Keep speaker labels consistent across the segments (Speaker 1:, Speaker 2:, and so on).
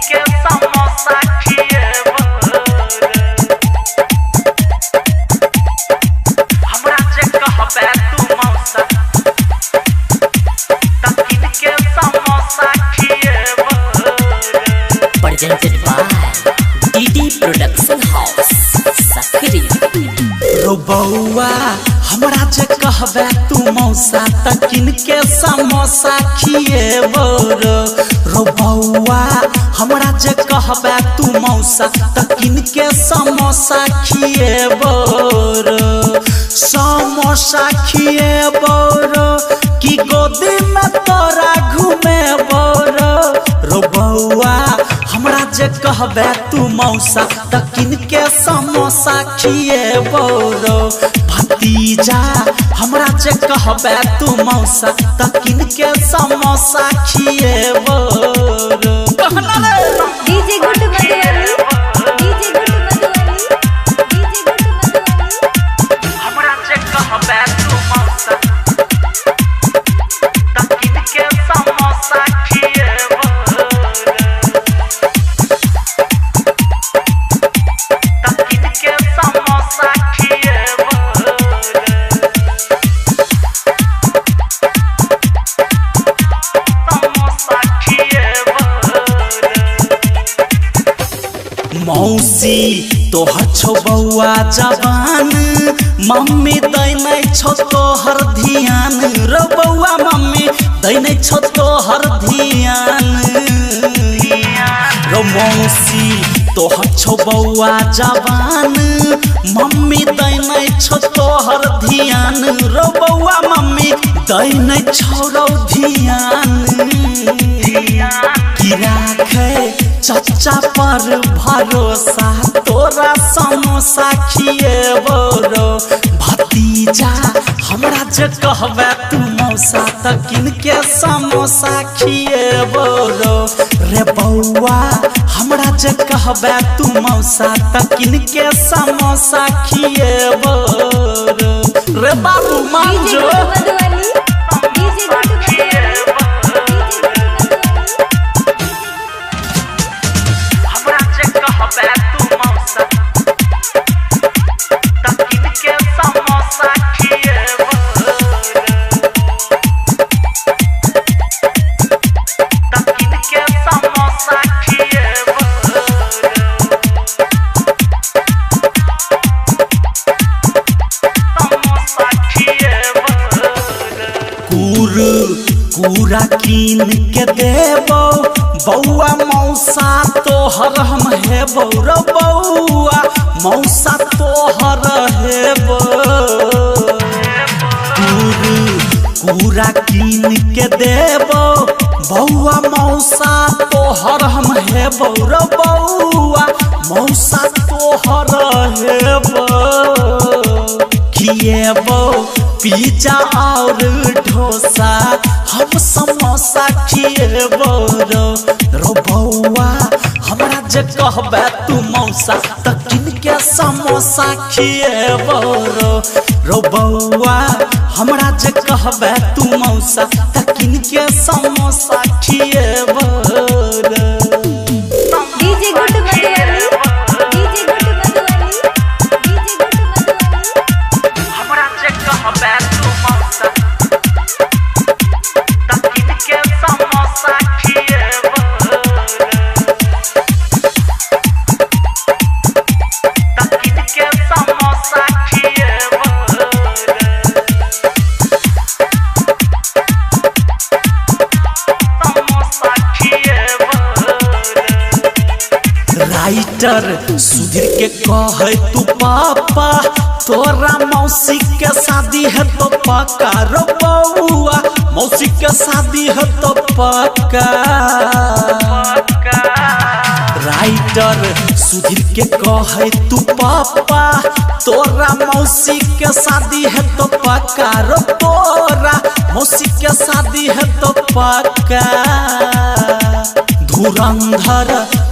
Speaker 1: के समोसा खिएबो हमरा जे कहबे तू मौसा तकिन के samosa खिएबो।
Speaker 2: Presented by DD Production House, Sakri।
Speaker 1: रो बउआ हमरा जे कहबे तू मौसा तकिन के समोसा खिएबो रो बउआ हमरा जे कहबे तू मौसा तकिन के समोसा खिएबो समोसा खिएबो कि गोदी में तोरा घुमेबो रो बउआ हमरा जे कहबे तू मौसा तकिन के समोसा खिएबो भतीजा हमरा जे कहबे तू मौसा तकिन के समोसा खिएबो।
Speaker 3: DJ good Madhubani DJ good Madhubani DJ good Madhubani
Speaker 1: हमरा जे कहबे तू मौसा तकिन के समोसा खिएबो तकिन के समोसा खिएबो समोसा खिएबो। मौसी तोहर छो बउआ जवान मम्मी दै नै छो तोहर ध्यान रो बउआ मम्मी दै नै छो तोहर ध्यान रो मौसी तोहर छो बउआ जवान मम्मी दै नै छो तोहर ध्यान रो बउआ मम्मी दै नै छो रो ध्यान की राखे चच्चा पर भरोसा तोरा समोसा खिएबो रो भतीजा हमरा जे कहबे तू मौसा तकिन के समोसा खिएबो रे बउआ हमरा जे कहबे तू मौसा तकिन के समोसा खिएबो रे बाबू मान जो
Speaker 3: मधुबनी डीजे गुड मधुबनी
Speaker 1: हमरा जे कहबे तू मौसा तकिन के समोसा खिएबो तकिन के समोसा खिएबो समोसा खिएबो। पूरा कीन के देबो बउआ मौसा तोहर हम हेबो रो बउआ मौसा तोहर हेबो पूरा कीन के देबो बउआ मौसा तोहर हम हेबो रो बउआ मौसा तोहर हेबो खिएबो पिज्जा और डोसा हम समोसा खिएबो रो बउआ हमरा जे कहबे तू मौसा तकिन के समोसा खिएबो रो बउआ हमरा जे कहबे तू मौसा तकिन के समोसा खिएबो।
Speaker 3: DJ good Madhubani DJ good Madhubani DJ good Madhubani
Speaker 1: हमरा जे कहबे तू मौसा तकिन के समोसा खिएबो तकिन के समोसा खिएबो समोसा खिएबो। राइटर सुधीर के कहे तू पापा तोरा मौसी के शादी है तो पक्का रो बउआ मौसी के शादी है तो पक्का राइटर सुधीर के कहे तू पापा तोरा मौसी के शादी है तो पक्का रो तोरा मौसी के शादी है तो पक्का धुरंधर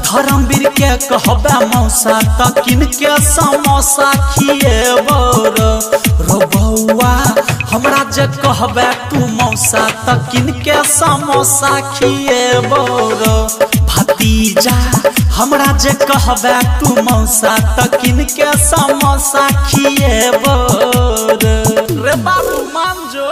Speaker 1: धर्मवीर के कहबे मौसा त किनके समोसा खिएबो रो बौआ हमरा जे कहबे तू मौसा त किनके समोसा खिएबो रो भतीजा हमरा जे कहबे तू मौसा त किनके समोसा खिएबो रे बाबू मान जो।